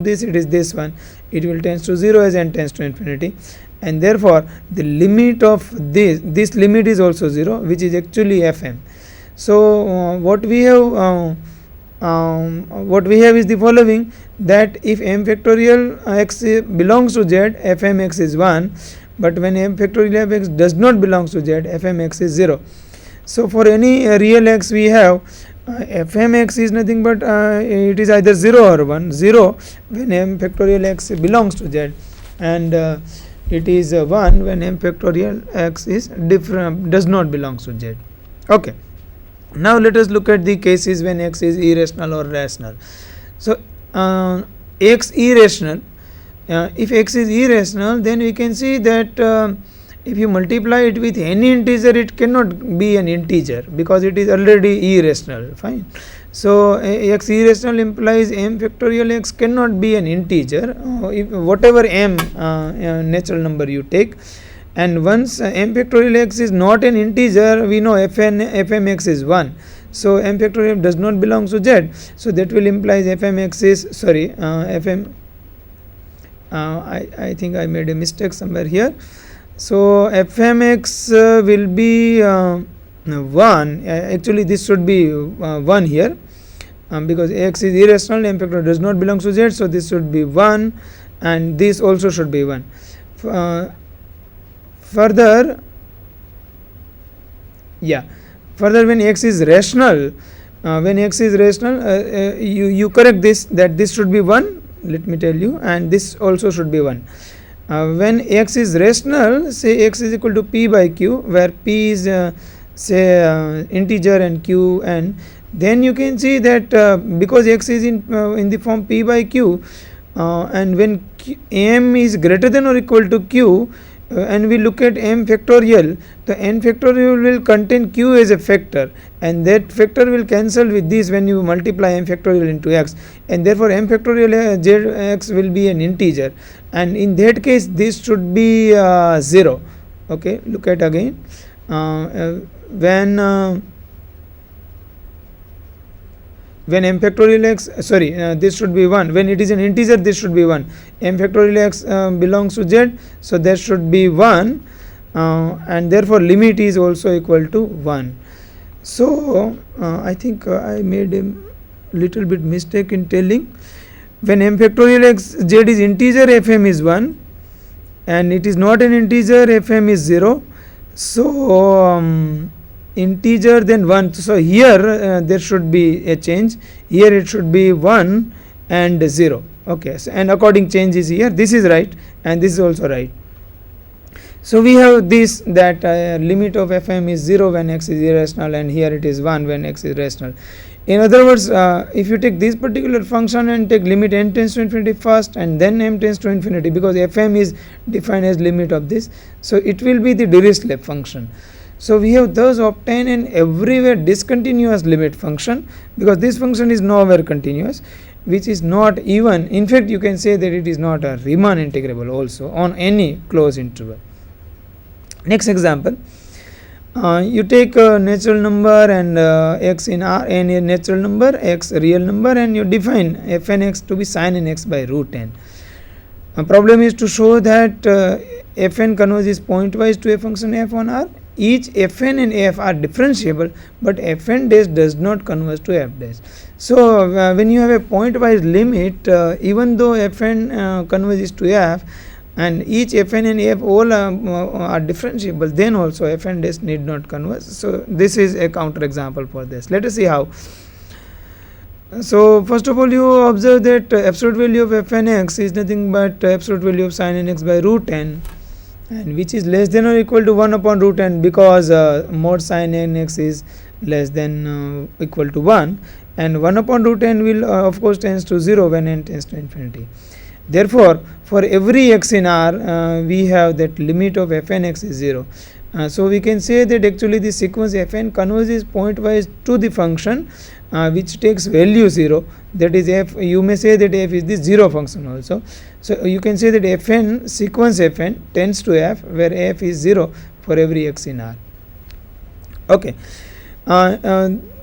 this, it is this one, it will tends to 0 as n tends to infinity, and therefore the limit of this limit is also 0, which is actually fm. So what we have is the following, that if m factorial x belongs to z, fm x is 1, but when m factorial f x does not belongs to z, fm x is 0. So for any real x we have, fm x is nothing but it is either 0 or 1. 0 when m factorial x belongs to z, and it is 1 when m factorial x is does not belongs to z. Okay. Now let us look at the cases when x is irrational or rational. So x irrational, if x is irrational, then we can see that if you multiply it with any integer, it cannot be an integer because it is already irrational. Fine. So x irrational implies m factorial x cannot be an integer, if whatever m natural number you take. And once m factorial x is not an integer, we know fm x is 1. So m factorial does not belong to z. So that will imply fm x is fm. I think I made a mistake somewhere here. So fm x will be 1. Actually this should be 1 here, because x is irrational, m factorial does not belong to z, so this should be 1, and this also should be 1. Further when x is rational, you correct this, that this should be 1, let me tell you, and this also should be 1. When x is rational, say x is equal to p by q, where p is integer and q n, then you can see that because x is in the form p by q, and when m is greater than or equal to q, and we look at m factorial, the n factorial will contain q as a factor, and that factor will cancel with this when you multiply m factorial into x, and therefore m factorial z x will be an integer, and in that case this should be 0. Okay, look at again, when m factorial x, this should be 1. When it is an integer, this should be 1. M factorial x belongs to z, so that should be 1, and therefore limit is also equal to 1. So I think I made a little bit mistake in telling. When m factorial x z is integer, fm is 1, and it is not an integer, fm is 0. So integer then 1, so here there should be a change, here it should be 1 and 0. Okay, so, and according change is here, this is right and this is also right. So we have this, that limit of fm is 0 when x is irrational, and here it is 1 when x is rational. In other words, if you take this particular function and take limit n tends to infinity first and then m tends to infinity, because fm is defined as limit of this, so it will be the Dirichlet function. So we have thus obtained an everywhere discontinuous limit function, because this function is nowhere continuous, which is not even, in fact you can say that it is not a Riemann integrable also on any closed interval. Next example, you take a natural number and x in R, n a natural number, x a real number, and you define fn x to be sin n x by root n. A problem is to show that fn converges pointwise to a function f on R. Each fn and f are differentiable, but fn dash does not converge to f dash. So when you have a pointwise limit, even though fn converges to f, and each fn and f all are differentiable, then also fn dash need not converge. So this is a counter example for this. Let us see how. So first of all, you observe that absolute value of fn x is nothing but absolute value of sin n x by root n, and which is less than or equal to 1 upon root n, because mod sin n x is less than equal to 1, and 1 upon root n will of course tends to 0 when n tends to infinity. Therefore for every x in R, we have that limit of fn x is 0. So we can say that actually the sequence fn converges pointwise to the function which takes value 0, that is f. You may say that f is the 0 function also. So you can say that fn, sequence fn tends to f, where f is 0 for every x in R. Okay.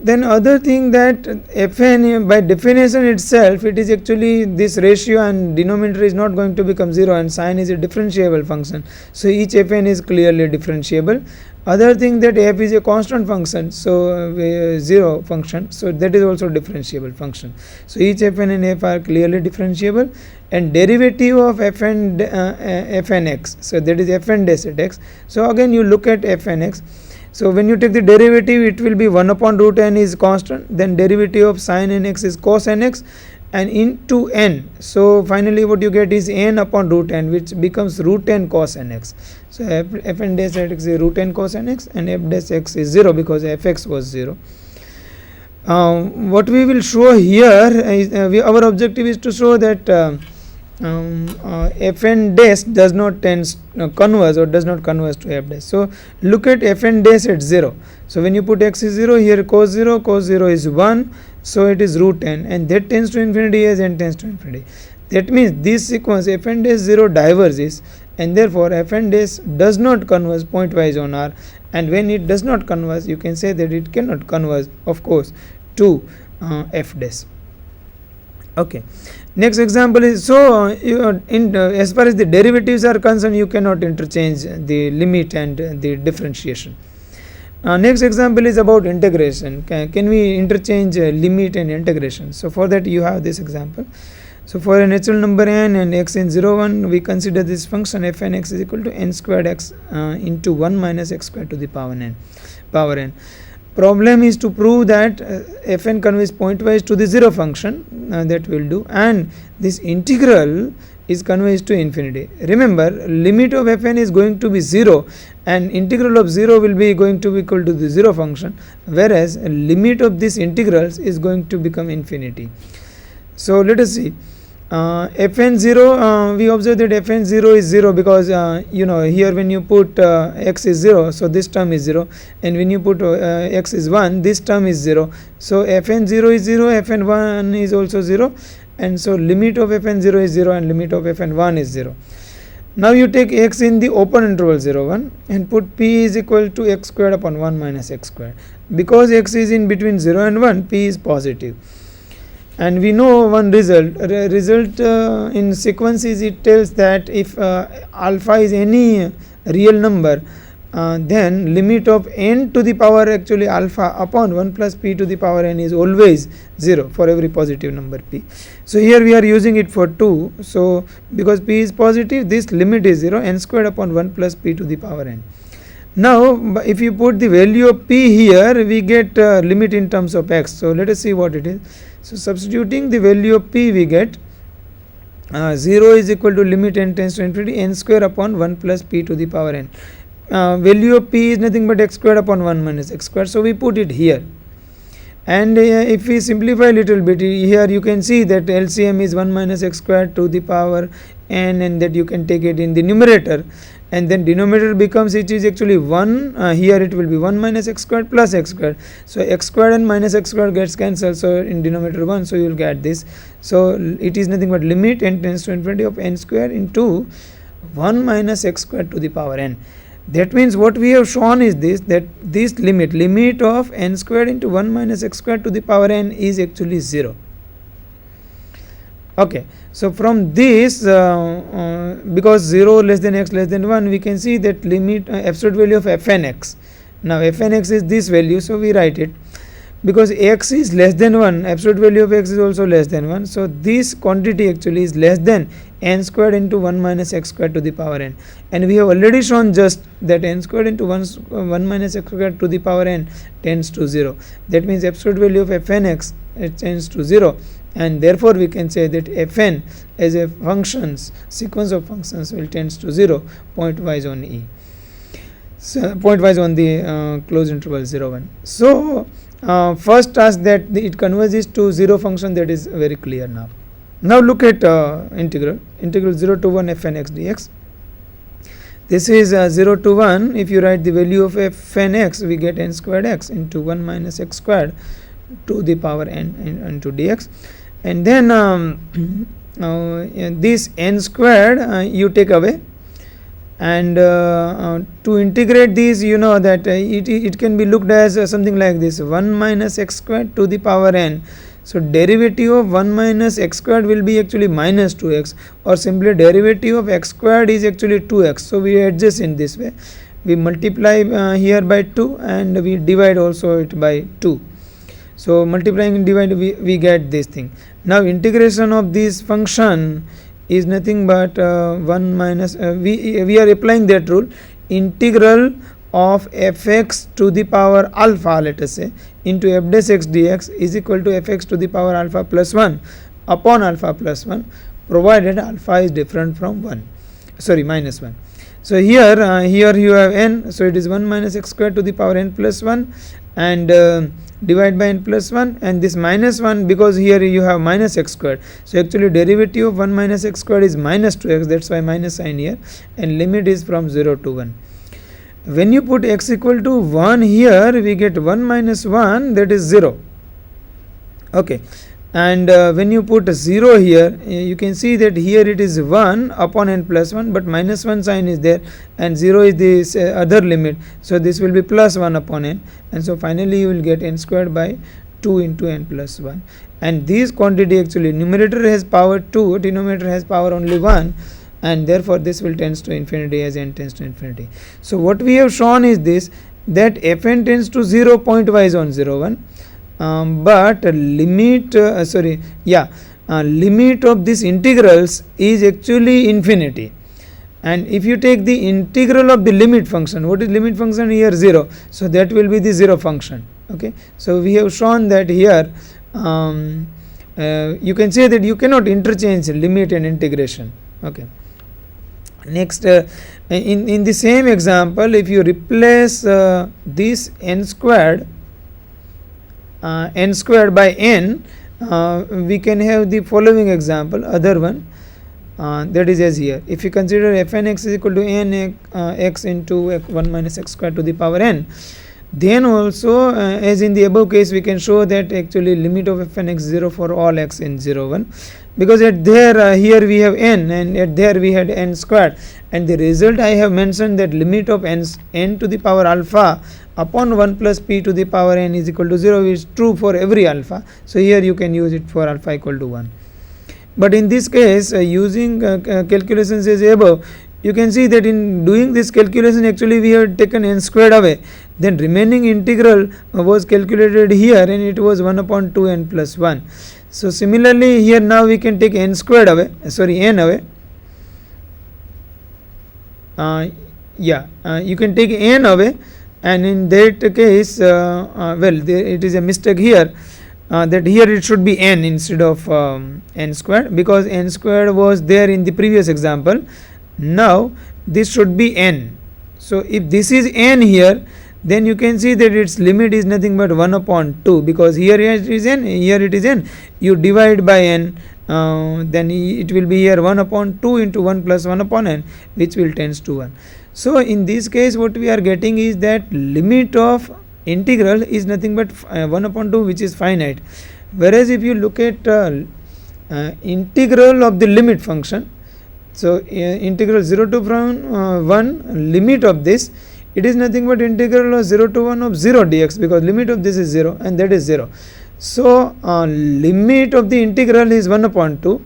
then other thing that fn by definition itself, it is actually this ratio and denominator is not going to become 0, and sine is a differentiable function. So each fn is clearly differentiable. Other thing that f is a constant function, so 0 function, so that is also differentiable function. So each fn and f are clearly differentiable, and derivative of fn x, so that is fn dash at x. So again you look at fn x. So when you take the derivative, it will be 1 upon root n is constant, then derivative of sin nx is cos nx, and into n. So finally what you get is n upon root n, which becomes root n cos nx. So fn dash x is root n cos nx, and f dash x is 0 because fx was 0. What we will show here is our objective is to show that fn dash does not converge or does not converge to f dash. So look at fn dash at 0. So when you put x is 0, here cos 0 is 1, so it is root n, and that tends to infinity as n tends to infinity. That means this sequence fn dash 0 diverges, and therefore fn dash does not converge pointwise on R, and when it does not converge, you can say that it cannot converge, of course, to f dash. Okay. Next example is, so as far as the derivatives are concerned, you cannot interchange the limit and the differentiation. Next example is about integration. Can we interchange limit and integration? So for that you have this example. So for a natural number n and x in 0 1, we consider this function fn x is equal to n squared x into 1 minus x squared to the power n. Problem is to prove that fn conveys pointwise to the 0 function, that will do, and this integral is conveys to infinity. Remember, limit of fn is going to be 0, and integral of 0 will be going to be equal to the 0 function, whereas limit of this integrals is going to become infinity. So let us see. Fn 0, we observe that fn 0 is 0 because here when you put x is 0, so this term is 0, and when you put x is 1, this term is 0. So fn 0 is 0, fn 1 is also 0, and so limit of fn 0 is 0 and limit of fn 1 is 0. Now you take x in the open interval 0 1 and put p is equal to x squared upon 1 minus x squared. Because x is in between 0 and 1, p is positive. And we know one result. In sequence is, it tells that if alpha is any real number, then limit of n to the power actually alpha upon 1 plus p to the power n is always 0 for every positive number p. So here we are using it for 2. So because p is positive, this limit is 0, n squared upon 1 plus p to the power n. Now if you put the value of p here, we get limit in terms of x. So let us see what it is. So substituting the value of p, we get 0 is equal to limit n tends to infinity n square upon 1 plus p to the power n. Value of p is nothing but x squared upon 1 minus x squared, so we put it here. And if we simplify a little bit, here you can see that LCM is 1 minus x squared to the power n, and that you can take it in the numerator, and then denominator becomes, it is actually 1, here it will be 1 minus x squared plus x squared. So x squared and minus x squared gets cancelled, so in denominator 1, so you will get this. So it is nothing but limit n tends to infinity of n square into 1 minus x squared to the power n. That means what we have shown is this, that this limit of n squared into 1 minus x squared to the power n is actually 0. Okay, so from this, because 0 less than x less than 1, we can see that limit absolute value of fn x. Now fn x is this value, so we write it. Because x is less than 1, absolute value of x is also less than 1, so this quantity actually is less than n squared into 1 minus x squared to the power n, and we have already shown just that n squared into 1 minus x squared to the power n tends to 0. That means absolute value of fn x, it tends to 0, and therefore we can say that fn as a sequence of functions will tends to 0 pointwise on E. So pointwise on the closed interval 0 1. So first task that it converges to 0 function, that is very clear now. Now look at integral 0 to 1 fn x dx. This is 0 to 1. If you write the value of fn x, we get n squared x into 1 minus x squared to the power n into dx. And then this n squared you take away, and to integrate these, you know that it can be looked as something like this: 1 minus x squared to the power n. So derivative of 1 minus x squared will be actually minus 2x, or simply derivative of x squared is actually 2x. So we adjust in this way: we multiply here by 2 and we divide also it by 2. So multiplying and dividing, we get this thing. Now integration of this function is nothing but 1 minus we are applying that rule: integral of fx to the power alpha, let us say, into f dash x dx is equal to fx to the power alpha plus 1 upon alpha plus 1, provided alpha is different from 1, sorry, minus 1. So here you have n, so it is 1 minus x squared to the power n plus 1, and divide by n plus 1, and this minus 1, because here you have minus x squared, so actually derivative of 1 minus x squared is minus 2x, that's why minus sign here, and limit is from 0 to 1. When you put x equal to 1 here, we get 1 minus 1, that is 0. Okay, and when you put 0 here, you can see that here it is 1 upon n plus 1, but minus 1 sign is there, and 0 is this other limit, so this will be plus 1 upon n, and so finally you will get n squared by 2 into n plus 1. And this quantity, actually numerator has power 2, denominator has power only 1, and therefore this will tends to infinity as n tends to infinity. So what we have shown is this, that fn tends to 0 pointwise on 0 1, but limit limit of these integrals is actually infinity. And if you take the integral of the limit function, what is limit function here? 0, so that will be the 0 function. Okay, so we have shown that here you can say that you cannot interchange limit and integration. Okay, next in the same example, if you replace this n squared by n, we can have the following example, other one, that is as here. If you consider fn x is equal to n x into 1 minus x squared to the power n, then also as in the above case, we can show that actually limit of fn x 0 for all x in 0 1, because at there here we have n, and at there we had n squared, and the result I have mentioned that limit of n to the power alpha upon 1 plus p to the power n is equal to 0 is true for every alpha. So here you can use it for alpha equal to 1. But in this case, using calculations as above, you can see that in doing this calculation, actually we have taken n squared away, then remaining integral was calculated here, and it was 1 upon 2 n plus 1. So similarly here now we can take n squared away, n away. You can take n away, and in that case, it is a mistake here, that here it should be n instead of n squared, because n squared was there in the previous example. Now this should be n. So if this is n here, then you can see that its limit is nothing but 1 upon 2, because here it is n, here it is n, you divide by n, then it will be here 1 upon 2 into 1 plus 1 upon n, which will tends to 1. So in this case, what we are getting is that limit of integral is nothing but 1 upon 2, which is finite. Whereas if you look at integral of the limit function, so integral 0 to from 1, limit of this, it is nothing but integral of 0 to 1 of 0 dx, because limit of this is 0 and that is 0. So limit of the integral is 1 upon 2,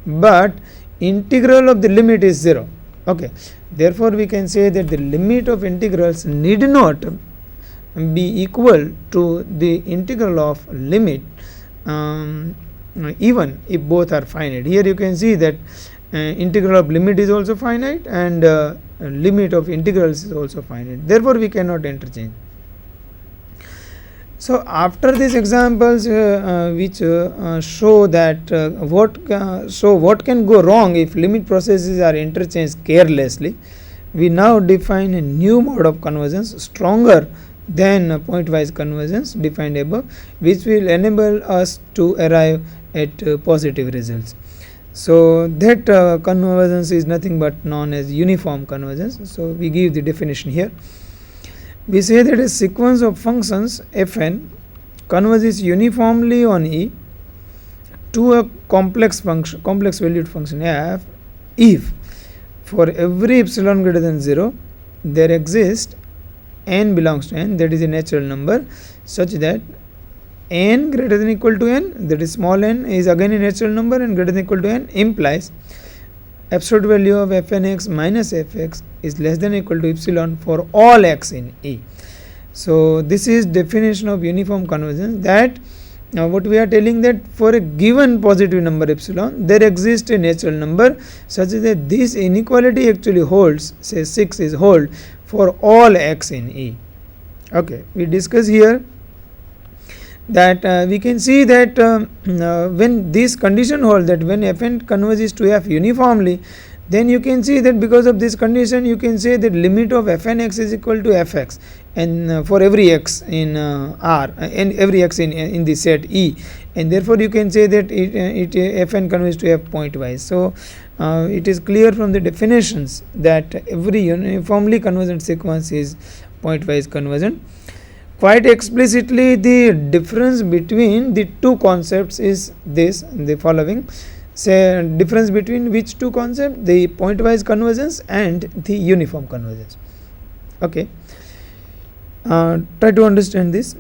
but integral of the limit is 0. Okay, therefore we can say that the limit of integrals need not be equal to the integral of limit, even if both are finite. Here you can see that integral of limit is also finite, and limit of integrals is also finite. Therefore we cannot interchange. So after these examples which show that what can go wrong if limit processes are interchanged carelessly, we now define a new mode of convergence stronger than pointwise convergence defined above, which will enable us to arrive at positive results. So that convergence is nothing but known as uniform convergence. So we give the definition here. We say that a sequence of functions fn converges uniformly on E to a complex valued function f if for every epsilon greater than 0 there exists n belongs to n, that is a natural number, such that n greater than equal to n, that is small n is again a natural number, and greater than equal to n implies absolute value of fn x minus fx is less than equal to epsilon for all x in E. So this is definition of uniform convergence, that what we are telling, that for a given positive number epsilon there exists a natural number such that this inequality actually holds, say 6 is hold for all x in E. Okay, we discuss here that we can see that when this condition holds, that when fn converges to f uniformly, then you can see that because of this condition you can say that limit of fn x is equal to fx, and for every x in R and every x in the set E, and therefore you can say that fn converges to f pointwise. So it is clear from the definitions that every uniformly convergent sequence is pointwise convergent. Quite explicitly, the difference between the two concepts is this, the following. Say difference between which two concepts? The pointwise convergence and the uniform convergence. Okay, try to understand this.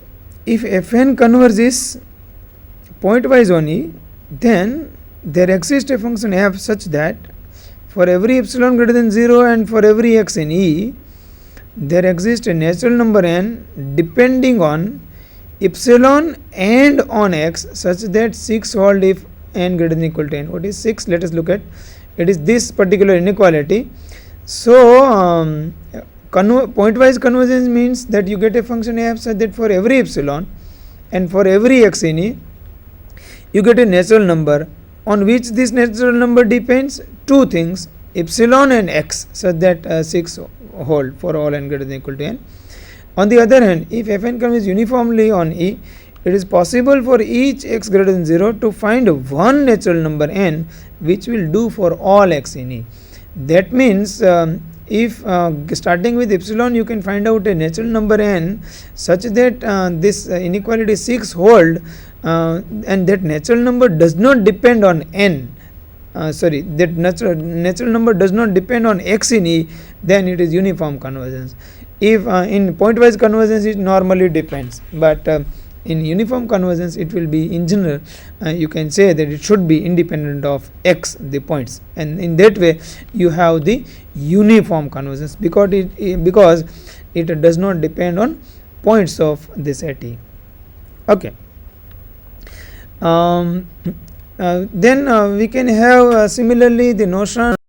If fn converges pointwise on E, then there exists a function f such that for every epsilon greater than 0 and for every x in E, there exists a natural number n depending on epsilon and on x, such that 6 hold if n greater than equal to n. What is 6? Let us look at it. Is this particular inequality. So pointwise convergence means that you get a function f such that for every epsilon and for every x in E, you get a natural number on which this natural number depends two things, epsilon and x, such that 6 hold for all n greater than equal to n. On the other hand, if fn converges uniformly on E, it is possible for each x greater than 0 to find one natural number n which will do for all x in E. That means if starting with epsilon you can find out a natural number n such that this inequality 6 hold, and that natural number does not depend on n, that natural number does not depend on x in E, then it is uniform convergence. If in pointwise convergence it normally depends, but in uniform convergence it will be, in general you can say that it should be independent of x, the points, and in that way you have the uniform convergence because it does not depend on points of the set E. Okay. Then we can have similarly the notion